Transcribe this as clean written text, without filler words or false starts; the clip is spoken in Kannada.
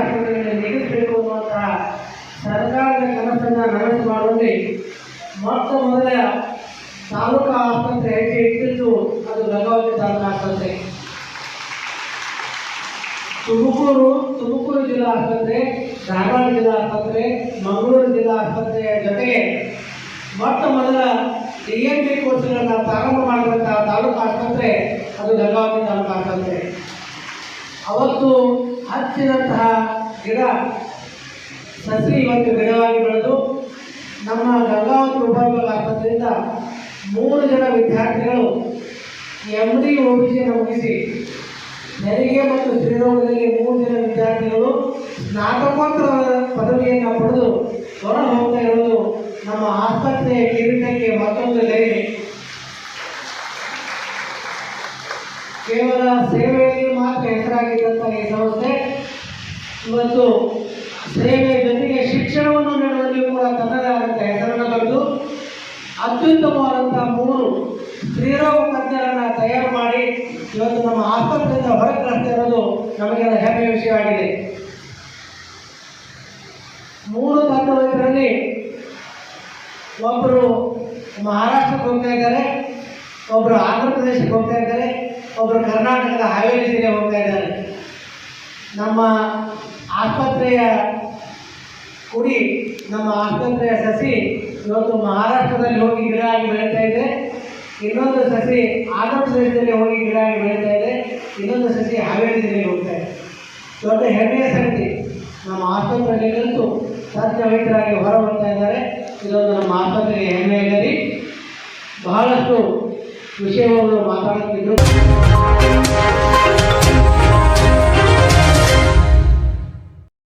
ಆಸ್ಪತ್ರೆಗಳನ್ನು ನಿಲ್ಲಿಸಬೇಕು ಅನ್ನುವಂತಹ ಸರ್ಕಾರದ ಕನಸನ್ನು ನನಸು ಮಾಡುವಲ್ಲಿ ಮೊಟ್ಟ ಮೊದಲ ತಾಲೂಕು ಆಸ್ಪತ್ರೆ ಹೆಜ್ಜೆ ಇಟ್ಟಿದ್ದು ಅದು ಗಂಗಾವತಿ ತಾಲೂಕು ಆಸ್ಪತ್ರೆ. ತುಮಕೂರು ಜಿಲ್ಲಾ ಆಸ್ಪತ್ರೆ, ಧಾರವಾಡ ಜಿಲ್ಲಾ ಆಸ್ಪತ್ರೆ, ಮಂಗಳೂರು ಜಿಲ್ಲಾ ಆಸ್ಪತ್ರೆಯ ಜೊತೆಗೆ ಮೊಟ್ಟ ಮೊದಲ DNB ಕೋರ್ಸ್ಗಳನ್ನು ಪ್ರಾರಂಭ ಮಾಡಿದಂತಹ ತಾಲೂಕು ಆಸ್ಪತ್ರೆ ಅದು ಗಂಗಾವತಿ ತಾಲೂಕು ಆಸ್ಪತ್ರೆ. ಅವತ್ತು ಹಚ್ಚಿದಂತಹ ಗಿಡ ಸಸಿ ಇವತ್ತು ಗಿಡವಾಗಿ ಬೆಳೆದು ನಮ್ಮ ಗಂಗಾವತಿ ಉಪವಿಭಾಗ ಆಸ್ಪತ್ರೆಯಿಂದ 3 ಜನ ವಿದ್ಯಾರ್ಥಿಗಳು MD OBGಯನ್ನು ಮುಗಿಸಿ ಹೆರಿಗೆ ಮತ್ತು ಸ್ತ್ರೀರೋಗದಲ್ಲಿ 3 ಜನ ವಿದ್ಯಾರ್ಥಿಗಳು ಸ್ನಾತಕೋತ್ತರ ಪದವಿಯನ್ನು ಪಡೆದು ಹೊರ ಹೋಗ್ತಾ ಇರೋದು ನಮ್ಮ ಆಸ್ಪತ್ರೆಯ ಕಿರೀಟಕ್ಕೆ ಮತ್ತೊಂದು ಲೈನ್. ಕೇವಲ ಸೇವೆಯಲ್ಲಿ ಮಾತ್ರ ಹೆಸರಾಗಿದ್ದಂತಹ ಈ ಸಂಸ್ಥೆ ಇವತ್ತು ಸೇವೆಯ ಜೊತೆಗೆ ಶಿಕ್ಷಣವನ್ನು ನೀಡುವಲ್ಲಿಯೂ ಕೂಡ ತನ್ನದೇ ಆದಂಥ ಹೆಸರನ್ನು ಪಡೆದು ಅತ್ಯುತ್ತಮವಾದಂತಹ 3 ಸ್ತ್ರೀರೋಗ ತಜ್ಞರನ್ನು ತಯಾರು ಮಾಡಿ ಇವತ್ತು ನಮ್ಮ ಆಸ್ಪತ್ರೆಯಿಂದ ಹೊರಗೆ ಕಳಿಸ್ತಾ ಇರೋದು ನಮಗೆಲ್ಲ ಹೆಮ್ಮೆಯ ವಿಷಯವಾಗಿದೆ. 3 ತಜ್ಞ ವೈದ್ಯರಲ್ಲಿ ಒಬ್ಬರು ಮಹಾರಾಷ್ಟ್ರಕ್ಕೆ ಹೋಗ್ತಾ ಇದ್ದಾರೆ, ಒಬ್ಬರು ಆಂಧ್ರ ಪ್ರದೇಶಕ್ಕೆ ಹೋಗ್ತಾ ಇದ್ದಾರೆ, ಒಬ್ಬರು ಕರ್ನಾಟಕದ ಹಾವೇರಿ ಜಿಲ್ಲೆ ಹೋಗ್ತಾ ಇದ್ದಾರೆ. ನಮ್ಮ ಆಸ್ಪತ್ರೆಯ ಕುಡಿ, ನಮ್ಮ ಆಸ್ಪತ್ರೆಯ ಸಸಿ ಇವತ್ತು ಮಹಾರಾಷ್ಟ್ರದಲ್ಲಿ ಹೋಗಿ ಗಿಡ ಆಗಿ ಬೆಳೀತಾ ಇದೆ. ಇನ್ನೊಂದು ಸಸಿ ಆಂಧ್ರ ಪ್ರದೇಶದಲ್ಲಿ ಹೋಗಿ ಗಿಡ ಆಗಿ ಬೆಳೀತಾ ಇದೆ. ಇನ್ನೊಂದು ಸಸಿ ಹಾವೇರಿ ಜಿಲ್ಲೆಗೆ ಹೋಗ್ತಾ ಇದೆ. ದೊಡ್ಡ ಹೆಮ್ಮೆಯ ಸಂಗತಿ. ನಮ್ಮ ಆಸ್ಪತ್ರೆಯಲ್ಲಿ ನಿಂತು ತಜ್ಞ ವೈದ್ಯರಾಗಿ ಹೊರ ಬರ್ತಾ ಇದ್ದಾರೆ. ಇದೊಂದು ನಮ್ಮ ಆಸ್ಪತ್ರೆಗೆ ಹೆಮ್ಮೆಯಾಗಲಿ. ಬಹಳಷ್ಟು ವಿಷಯಗಳು ಮಾತಾಡುತ್ತಿದ್ದು